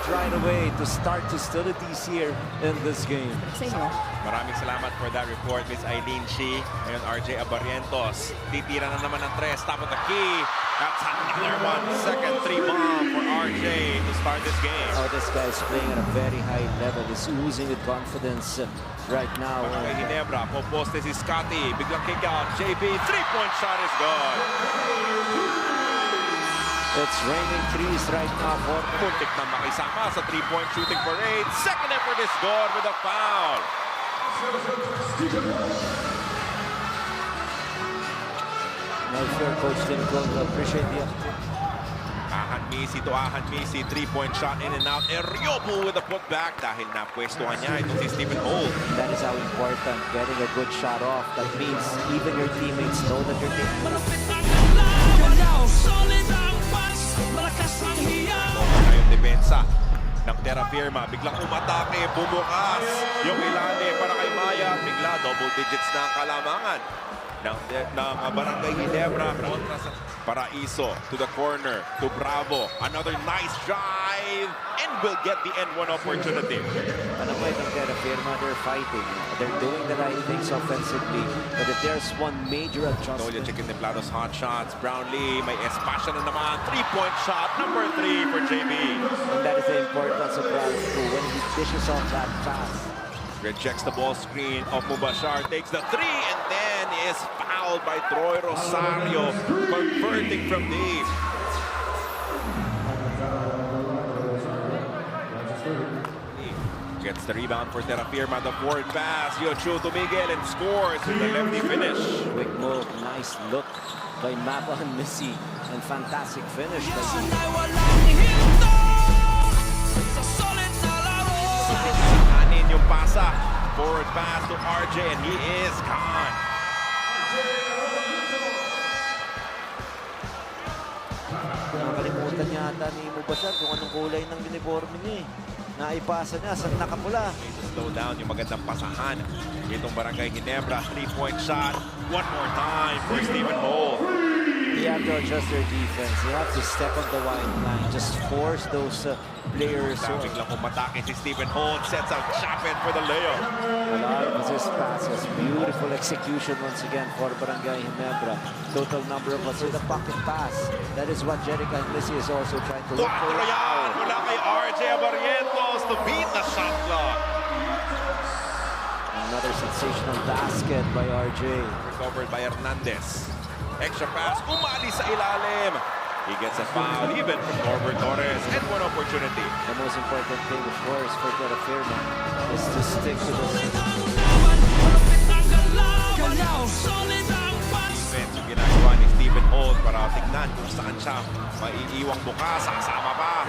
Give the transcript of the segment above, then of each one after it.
start right away to start hostilities here in this game. Sa inyo. Maraming salamat for that report, Miss Eileen Shi. Ngayon, RJ Abarientos. Titira na naman ng tres. Top of the key. That's another 1-second 3-bomb for RJ to start this game. Oh, this guy is playing at a very high level. He's oozing with confidence right now. Barangay Ginebra, poposte si Scotty. Biglang kick out. JB, three-point shot is good. It's raining threes right now for Muntik na makisama sa three-point shooting parade. Second effort is good with a foul. Now, if you're Coach Tim Cole, appreciate the Ahan Misi to Ahan Misi. Three-point shot in and out. Eriobu with a putback dahil napwestuhan niya ito si Stephen Holt. That is how important, getting a good shot off. That means even your teammates know that you're taking. Na yung depensa ng Terra Firma. Biglang umatake, bumukas yung ilalim para kay Maya. Bigla double digits na ang kalamangan ng Barangay Ginebra. Kontra sa Paraiso to the corner to Bravo. Another nice drive and will get the N1 opportunity. Ano ba itong Terra Firma? They're fighting. They're doing the right things offensively. But if there's one major Nolia adjustment, Chicken Templados hot shots. Brownlee may espasya na naman. Three-point shot number 3 for JB. and that is the importance of Ralph too. When he dishes off that pass, Rejects the ball screen of Mubashar, takes the three, and then is fouled by Troy Rosario, converting from deep. Gets the rebound for Terra Firma, the forward pass. Yocho to Miguel and scores with the lefty finish. quick move, nice look by Mapa and Missy, and fantastic finish by Anin yung pasa. Forward pass to RJ, and he is gone. Nakalimutan yata ni Mubashar kung anong kulay ng uniforme niya eh. Naipasa niya sa nakapula. To slow down yung magandang pasahan. Itong Barangay Ginebra, three-point shot. One more time for Stephen Holt. You have to adjust their defense. You have to step on the wide line. Just force those players. Traffic lang umatake si Stephen Holt. Sets out Chapin for the layup. A lot of assist passes. Beautiful execution once again for Barangay Ginebra. Total number of assists with a pocket pass. That is what Jerica and Missy is also trying to look for. Quatro yan mula kay RJ Abarientos to beat the shot clock. Another sensational basket by RJ. Recovered by Hernandez. Extra pass, umali sa ilalim. He gets a foul even from Norbert Torres and one opportunity. The most important thing, of course, for Terra Firma is to stick to the Defense yung ginagawa ni Stephen Holt para tignan kung saan siya maiiwang bukas. Kasama pa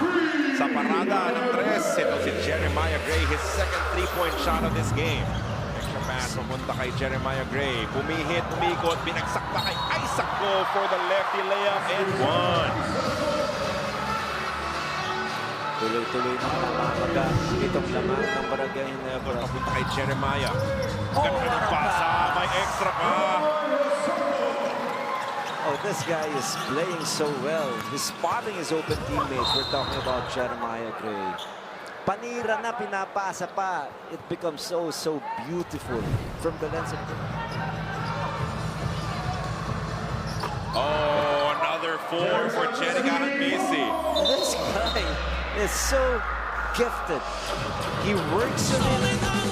sa parada ng tres. Ito si Jeremiah Gray, his second three-point shot of this game. Extra pass pumunta kay Jeremiah Gray. Pumihit, umikot, binagsak pa kay Isaac Go for the lefty layup and one. tuloy-tuloy na namamaga itong laman ng Barangay Ginebra. Papunta kay Jeremiah. Ganda ng pasa, may extra pa. Oh, this guy is playing so well. He's spotting his open teammates. We're talking about Jeremiah Gray. Panira na, pinapasa pa. It becomes so beautiful from the lens of the... Oh, another four for Jerica Hanmisi. This guy is so gifted. He works on it.